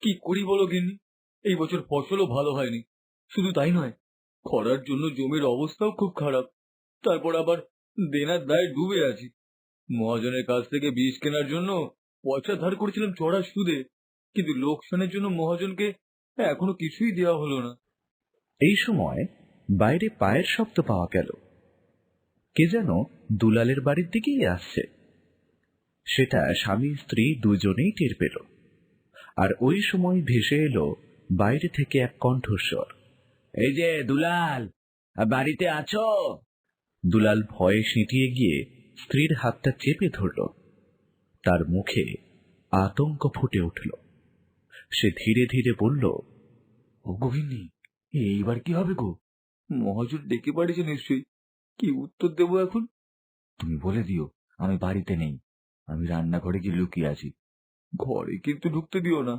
কি করি বলো গিন্নি? এই বছর ফসলও ভালো হয়নি। শুধু তাই নয়, খরার জন্য জমির অবস্থাও খুব খারাপ। তারপর আবার দেনার দায়ে ডুবে আছি। মহাজনের কাছ থেকে বীজ কেনার জন্য পয়সা ধার করেছিলাম চড়া সুদে, কিন্তু লোকসানের জন্য মহাজনকে এখনো কিছুই দেওয়া হলো না। এই সময় বাইরে পায়ের শব্দ পাওয়া গেল। কে যেন দুলালের বাড়ির দিকেই আসছে। সেটা স্বামী স্ত্রী দুজনেই টের পেল। আর ওই সময় ভেসে এলো বাইরে থেকে এক কণ্ঠস্বর, এই যে দুলাল, বাড়িতে আছো? দুলাল ভয়ে সিঁটিয়ে গিয়ে স্ত্রীর হাতটা চেপে ধরল। তার মুখে আতঙ্ক ফুটে উঠল। সে ধীরে ধীরে বলল, ও গিন্নি, এইবার কি হবে গো? মহাজন ডেকে পাঠিয়েছে নিশ্চয়ই। কি উত্তর দেবো এখন? তুমি বলে দিও আমি বাড়িতে নেই, আমি রান্নাঘরে গিয়ে লুকিয়ে আছি। ঘরে কিন্তু ঢুকতে দিও না।